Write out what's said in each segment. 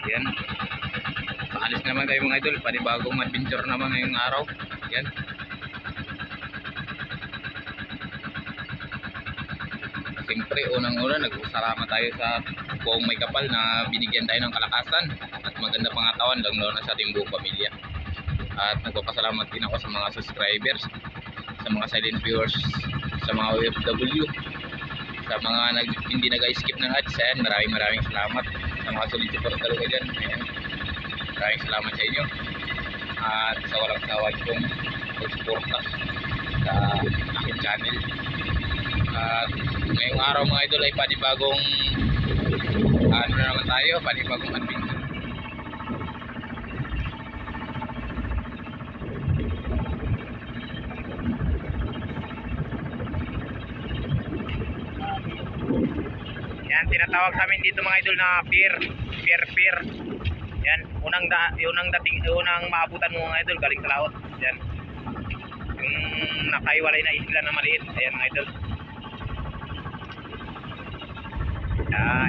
Yan. Paalis naman tayo mga idol. Panibagong adventure naman ngayong araw. Yan. Siyempre, unang-una, nag-usarama tayo sa buong may kapal na binigyan tayo ng kalakasan at maganda pangatawan lang na sa ating buong pamilya. At nagpapasalamat din ako sa mga subscribers, sa mga silent viewers, sa mga OFW, sa mga hindi nag-skip ng ads. Ayan, maraming salamat sa mga solid supporter ko dyan. Ayan, maraming salamat sa inyo at sa walang sawad kong pagsuporta sa aking channel. At ngayong araw mga idol ay panibagong ano na naman tayo, panibagong adventure. Yan, tinatawag sa amin dito mga idol na pier. Yan, unang maabutan mo mga idol galing sa laot. Yan. Yung nakaiwalay na isla na maliit. Ayan mga idol.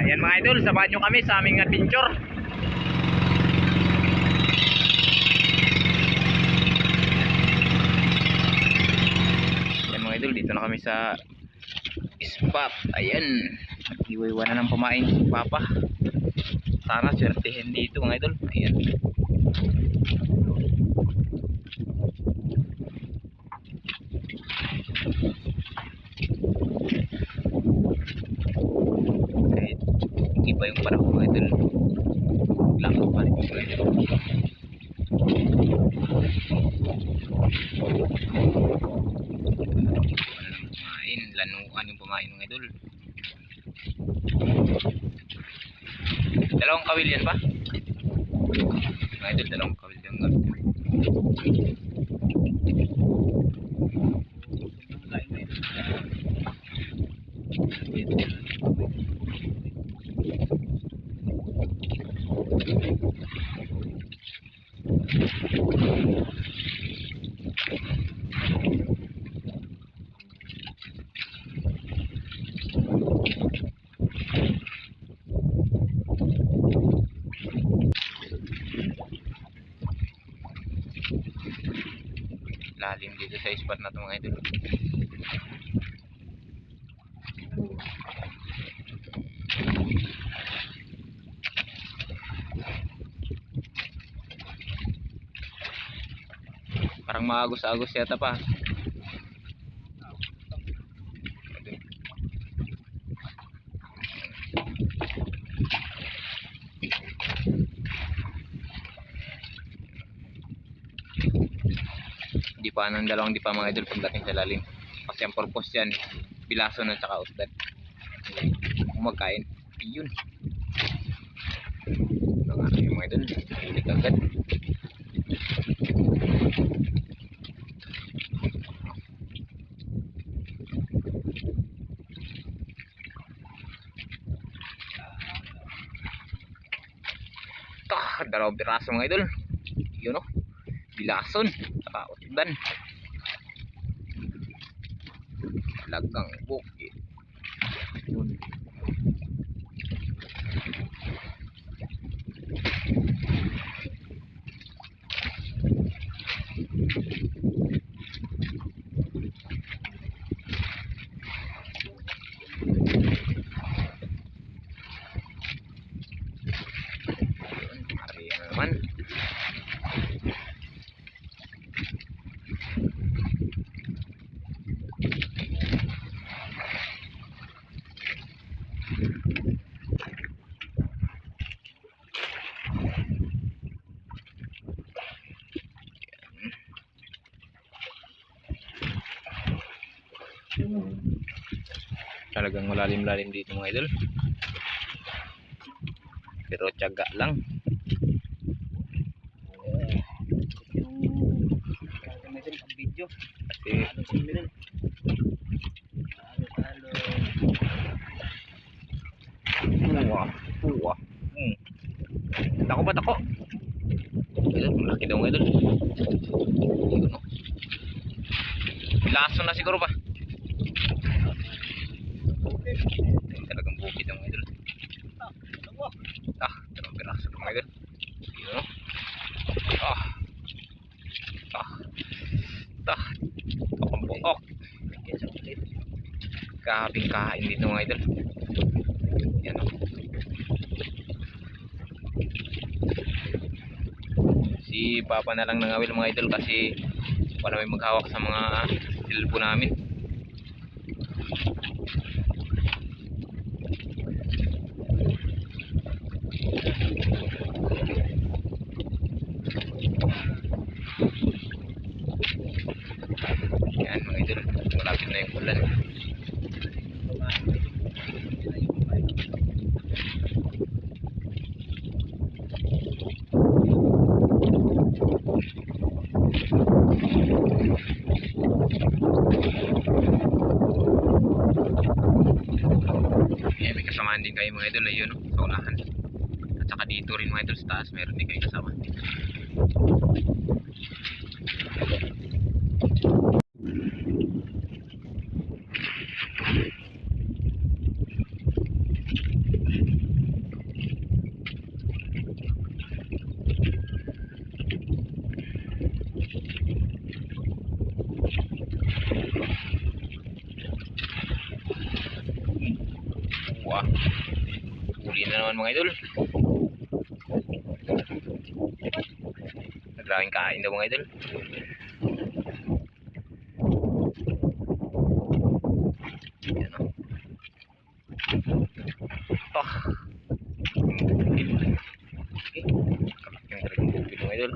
Yan mga idol, samahan nyo kami sa aming adventure. Yan mga idol, dito na kami sa spot. Ayan, iwa-iwa na ng pamain si Papa. Sana swertihin dito mga idol. Ayan. Iba yung parang mga idol. Lakot pa rin mga idol. Lanuan yung pamain mga idol. Dalawang kawil yan pa mga idol, dalawang kawil yan nga. Lalim dito sa spot na ito mga idol. Parang maagos-agos yata pa. Di pa ng dalawang di pa mga idol pagdating sa lalim. Kasi ang purpose yan, pilaso na tsaka usdan. Kung magkain, yun. Ano yung mga idol, hilig agad. Dalawang piraso mga idol. Yun o, bilason saka usdan. Talagang bukit. Yun. Naman. Talagang malalim-lalim dito mga idol. Pero tiyaga lang. Video kasi puwa. Tako ba tako? Idol, malaki daw idol. Laso na siguro ba? Talagang bukid ang idol. Dalawang piraso ng mga idol. Yun o. Ah. Kapambuok. Grabing kain dito mga idol. Yan o. Si Papa na lang nangawil mga idol kasi wala may maghawak sa mga cellphone namin. Yan mga idol, malapit na yung ulan. May kasamaan din kayo mga idol, ayun no, sa unahan. At saka dito rin mga idol sa taas, meron din kayo kasama. Wah, huli na naman mga idol. Nagraming kain daw mga idol. Yan o. Kalak yung talagang bukid mga idol.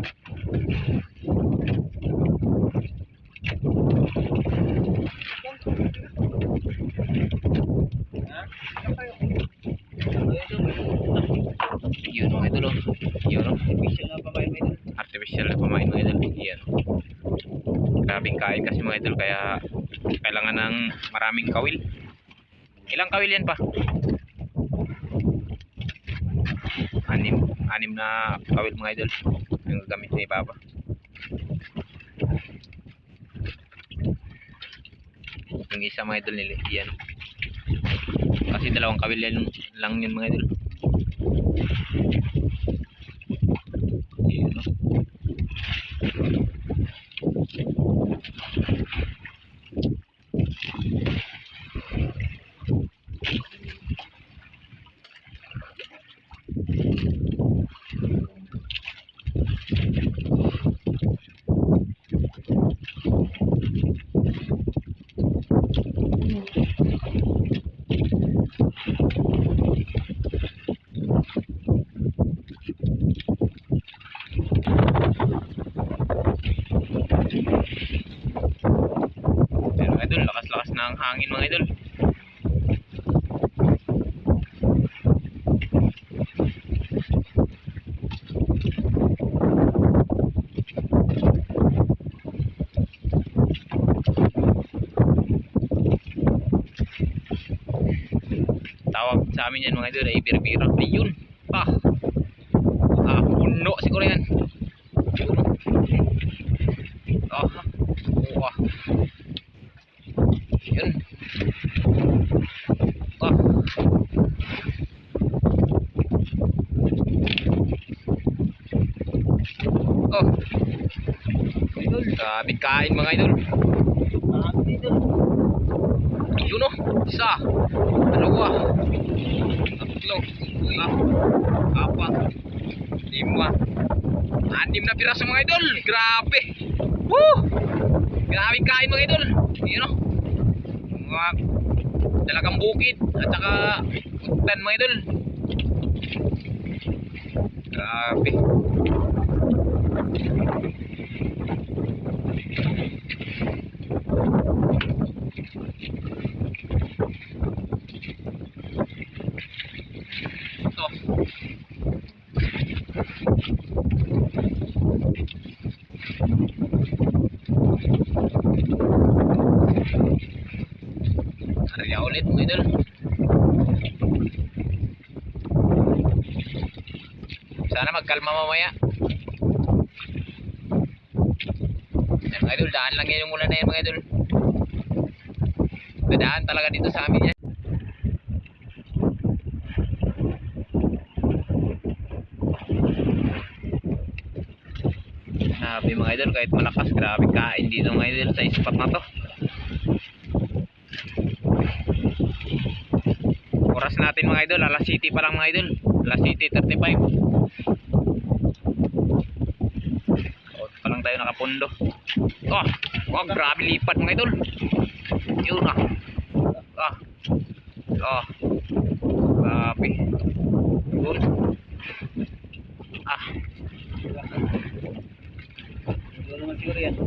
Yun mga idol o. Yun o. Artificial na pamain mga idol. Yan o. Grabing kain kasi mga idol, kaya kailangan ng maraming kawil. Ilang kawil yan pa? Anim na kawil mga idol ang gagamit ni Papa. Yung isa mga idol nila yan kasi dalawang kawil lang yun mga idol. Yun no. Pero idol, lakas-lakas na ang hangin mga idol. Tawag sa amin yan mga idol ay bira-bira. Ayun. Puno siguro yan. Wah. Yun. Grabe kain mga idol. Yun o. Isa. Dalawa. Tatlo. Apat. 5. 6 na piraso mga idol. Grabe. Woo! Grabe kain mga idol. Yun o. Mga talagang bukid at saka utan mga idol. Grabe. Karya ulit mga idol. Sana magkalma mamaya. Yan mga idol, daan lang yan yung ulan na yan mga idol. Dadaan talaga dito sa amin yan. Grabe mga idol, kahit malakas, grabe kain dito mga idol sa spot na to. Oras natin mga idol, alas city pa lang mga idol. Alas city 35. Pa lang tayo nakapundo. Oh, oh, grabe lipat mga idol. Yun na. Grabe. Yun. Wala naman siguro yan.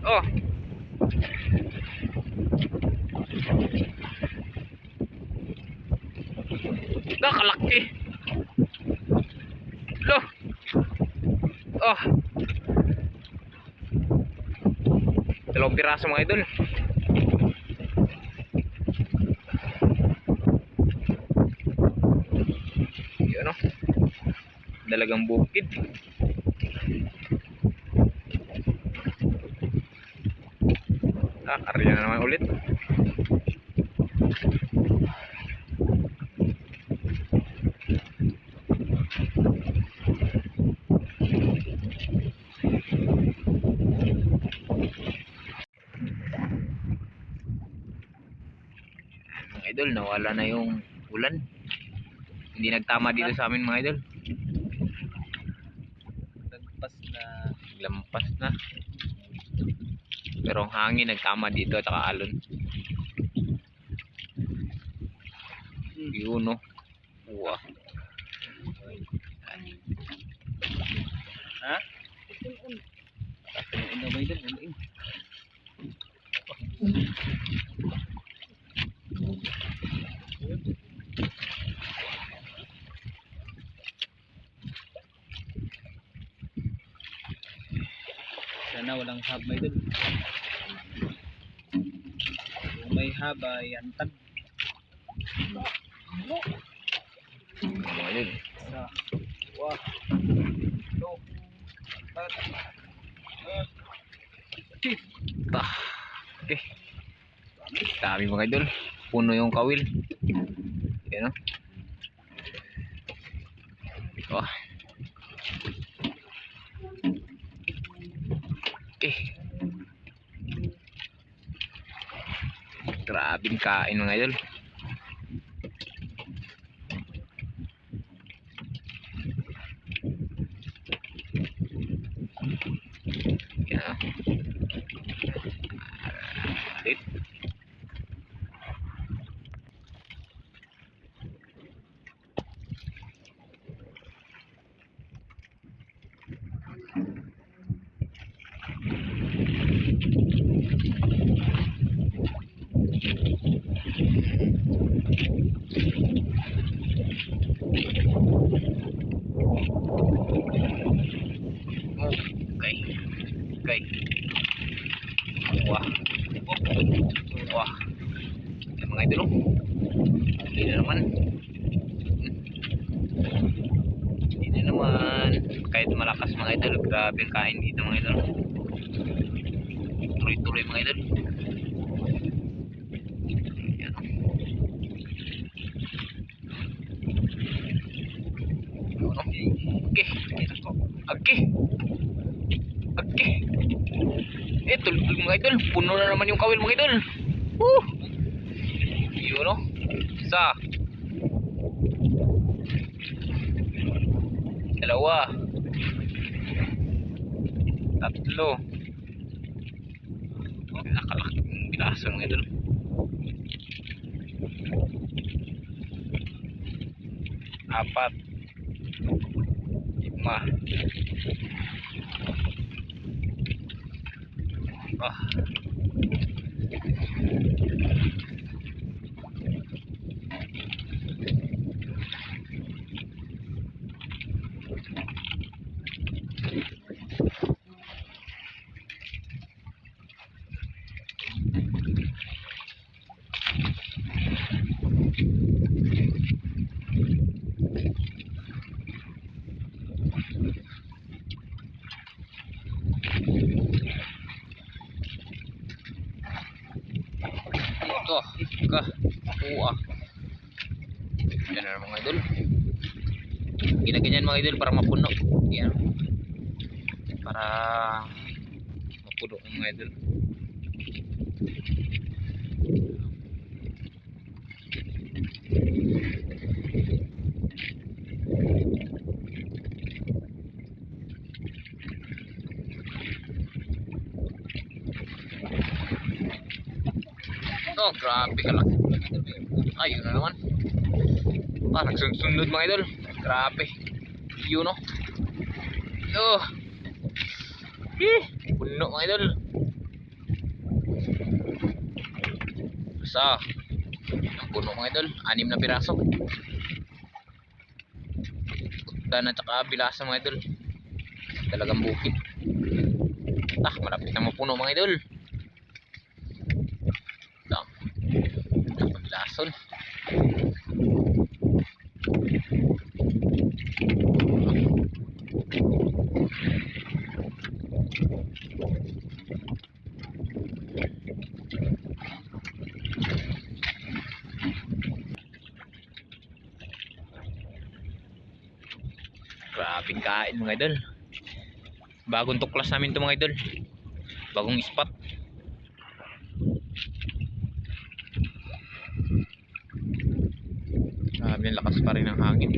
Oh. Nakalaki. Loh. Oh. Dalawang piraso mga idol. Yun o. Dalagang bukid. Karya na naman ulit. Mga idol, nawala na yung ulan. Hindi nagtama dito sa amin mga idol. Lampas na. Pero ang hangin nagtama dito at saka alon. Yun o. Wow. Ha? Ano ba ito? Sana walang hab may dun. Kung may hab ay antad. Ayun. Isa. Wah. Two. Tat. Okay. Dami mga idol. Puno yung kawil. Yan o. Oh. Okay. Grabing kain mga idol. Yan. Alit. Okay. Wah. Wah. Yan mga idol. Hindi na naman. Hindi na naman. Kahit malakas mga idol. Grabe ang kain dito mga idol. Tuloy-tuloy mga idol. Yan. Okay. Okay. Okay. Tuloy mga idol. Puno na naman yung kawil mga idol. Yun o. Isa. Dalawa. Tatlo. Nakalaking bilaso mga idol. Apat. 5. Yan na mga idol. Ginaganyan mga idol para mapuno. Yan. Para mapuno mga idol. Oh, grabe ka lang. Ayun na naman. Parang sunod mga idol. Grabe. Yun no. Oh. Puno mga idol. Isa. Ang puno mga idol. 6 na piraso. Kutan at saka bilasa mga idol. Talagang bukid. Malapit na mapuno mga idol. Lason. Grabing kain mga idol. Bagong tuklas namin to mga idol. Bagong spot. Grabe, lakas pa rin ng hangin.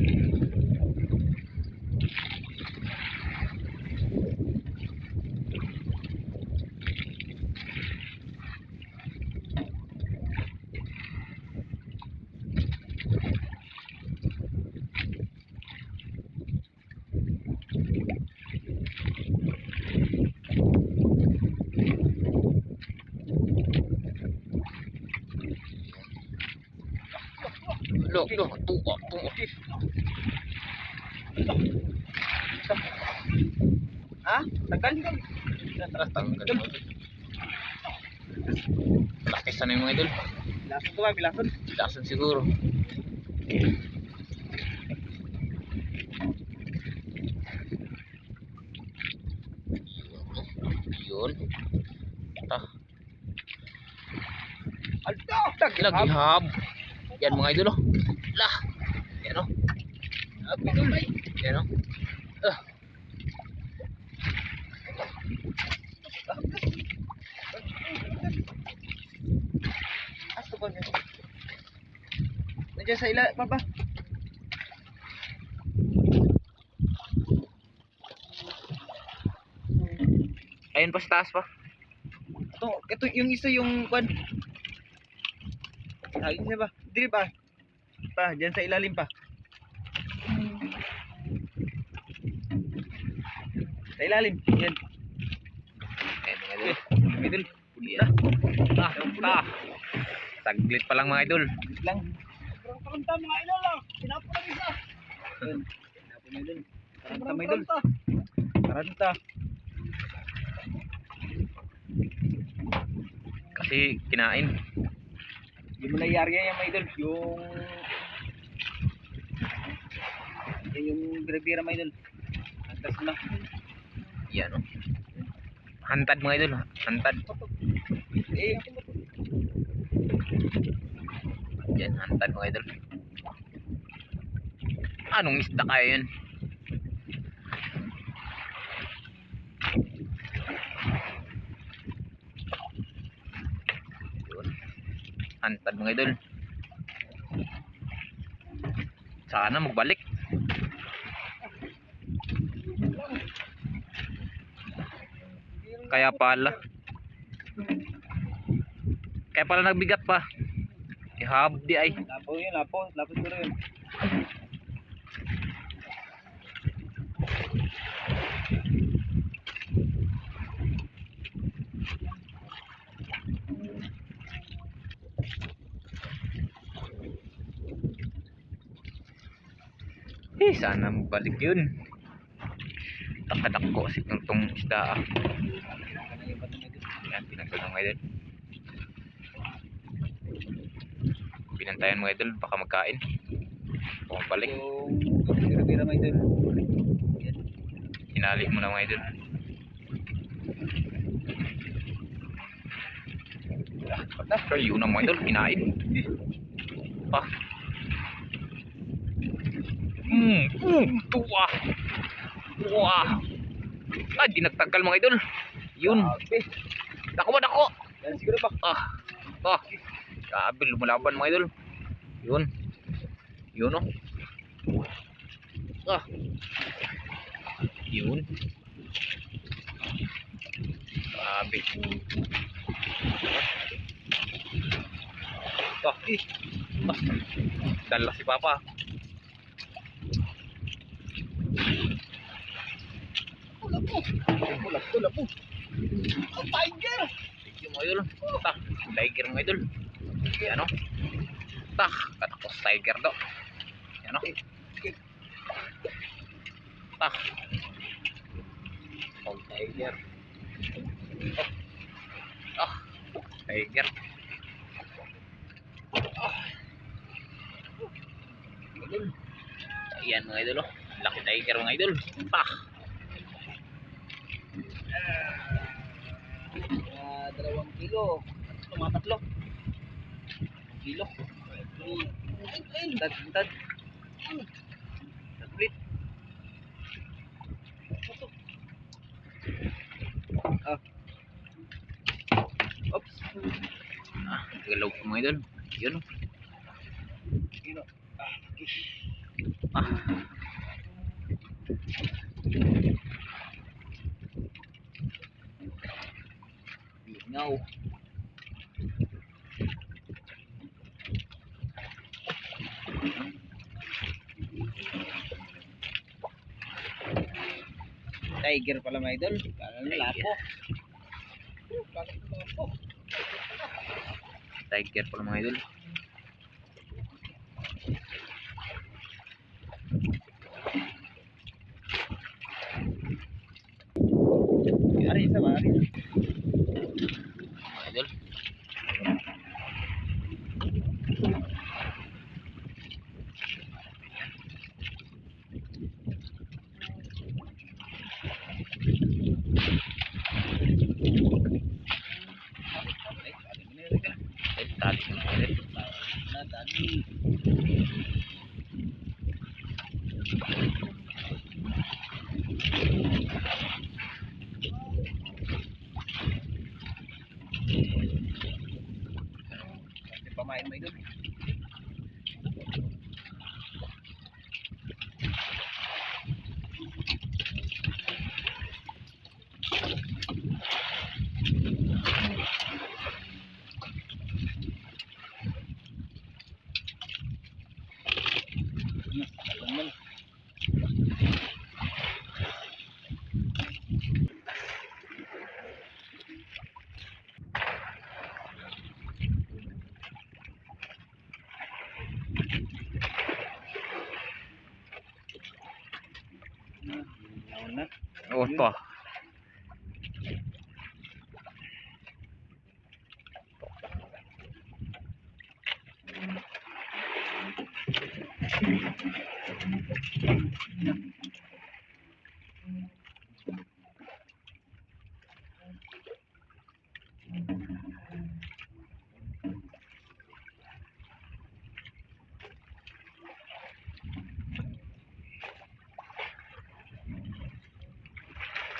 Look, tuwa. Ha? Tagal. Tanggal. Lakisan na yung mga idol. Bilason ko ba? Bilason? Bilasan siguro. Yun. Alto! Naghihab. Yan mga idol. Lah. Yan o. Yan o. Asto ba niya? Nandiyan sa ila, papa. Ayun pa sa taas pa. Ito yung isa yung kwan. Ayun na ba? Dili pa. Diyan sa ilalim pa. Sa ilalim. Yan. Ayun mga idol. Idol. Yan. Saglit pa lang mga idol. Lang. Karanta mga idol lang. Pinapo lang isa. Ayun. Pinapo na idol. Karanta mga idol. Karanta. Kasi kinain. Yung muna yari yan mga idol. Yung bira-bira mga idol. Antas na. Yan o. Hantad mga idol. Hantad. Yan, hantad mga idol. Anong isda kaya yun? Hantad mga idol. Sana magbalik. Kaya pala nagbigat pa. Ihab di ay. Lapo yun, lapo siguro yun. Sana magbalik yun. Takadako kasi itong isda. Yan, pinagkal ng mga idol. Pinantayan mga idol, baka magkain. Baka magbalik. Yung bira-bira mga idol. Hinali mo na mga idol. Yun ang mga idol, kinain. Tuwa. Tuwa. Ah, di nagtagal mga idol. Yun. Dako ba, dako? Yan siguro pa. Grabe, lumalaban mga idol. Yun. Yun, oh. Yun. Grabe. Dala si Papa. Wala po. Ang tiger. Yung mga idol. Tiger mga idol. Ano? Katakos tiger do. Ano? Tiger. Tiger. Ayan mga idol, oh. Laki tiger mga idol. Dalawang kilo. Tumatatlo. Kilo. Tad. Split. Oops. Galaw ko mga idol. Yun, oh. Kilo. Lingaw. Tiger pala mga idol. Kala na lapo. Tiger pala mga idol. Ari isa ba? Ari. Mga idol. Tali mga idol. Nadali. Pamain mo idol. Na. Oh, to.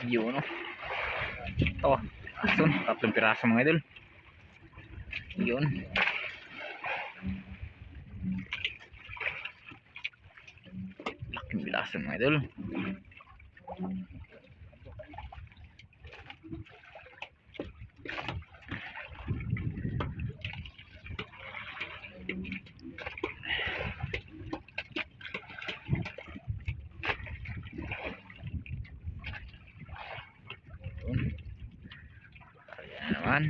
Yun, oh. Oh, asun, 3 piraso mga idol. Yun. Laking piraso mga idol. Ayan naman.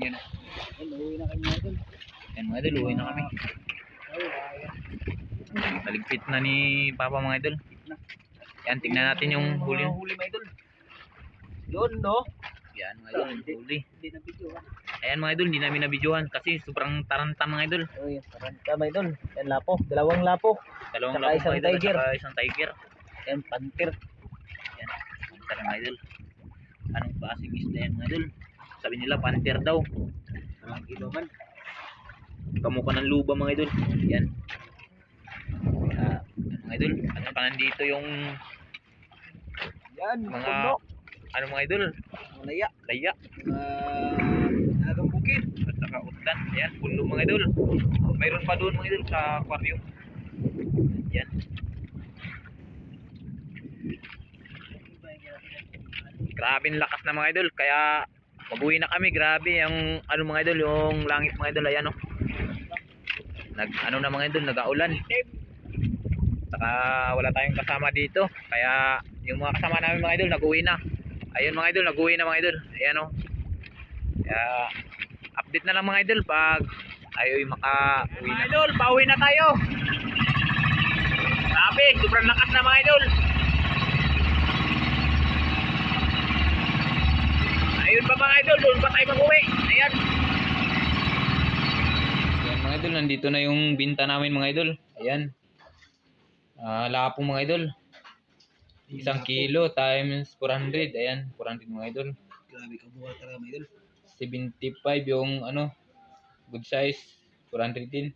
Yan. Uwi na kami idol. Yan mga idol, uwi na kami. Naligpit na ni Papa mga idol. Yan, tignan natin yung huli. Huli mga idol. Yun, no? Yan mga idol, huli. Hindi na video. Ayan mga idol, hindi namin nabidyohan kasi sobrang taranta mga idol. Uy, taranta mga idol. Yan lapo, dalawang lapo. Dalawang Saka lapong isang mga idol, tiger. saka isang tiger. Yan, pantir. Yan, panther mga idol. Anong klaseng isda yan mga idol? Sabi nila panther daw. Ang inuman. Kamukha ng luba mga idol. Yan. Mga idol, ano pa nandito yung Yan, mga puno. ano mga idol? Malaya. Laya Talagang bukid. at saka utlan. Yan, puno mga idol. Mayroon pa doon mga idol sa aquarium. Yan. Grabe ang lakas na mga idol, kaya mag-uwi na kami. Grabe yung ano mga idol, yung langit mga idol, ayan oh. Ano na mga idol, nag-aulan. Saka wala tayong kasama dito, kaya yung mga kasama namin mga idol nag-uwi na. Ayun mga idol, nag-uwi na mga idol. Ayan oh. Kaya update na lang mga idol pag ayoy maka-uwi na. Mga idol, pauwi na tayo. Grabe, sobrang lakas na mga idol. Ayun pa mga idol, doon pa tayo mag-uwi. Ayan. Ayan mga idol, nandito na yung binta namin mga idol. Ayan. Lapo mga idol. 1 kilo times 400. Ayan, 400 mga idol. Grabe ka buha talaga mga idol. 75 yung ano, good size. 400 din.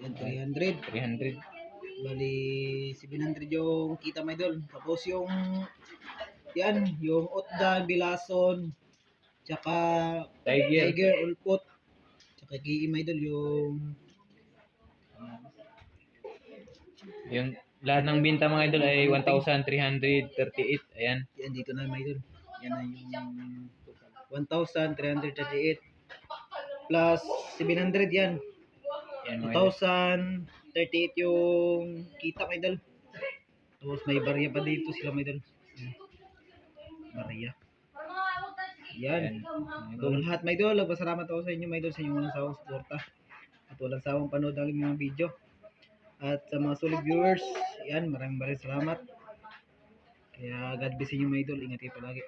Yan, 300. 300. Bali, 700 yung kita mga idol. Tapos yung yan, yung Otdan, Bilason, tsaka Tiger. Tiger, Ulpot, tsaka Kiim mga idol, Yung lahat ng binta mga idol ay 1,338. Ayan. yan dito na mga idol. Yan na yung 1,338 plus 700 yan. Ayan mga idol. 1,038 yung kita mga idol. Tapos may barya pa dito sila mga idol. Barya. Ayan, Yan. mga So, idol. lahat mga idol, salamat ako sa inyo mga idol sa inyong walang sawang suporta. At walang sawang panood ng mga video. At sa mga solid viewers, yan, maraming salamat. Kaya God bless inyo mga idol, ingat kayo palagi.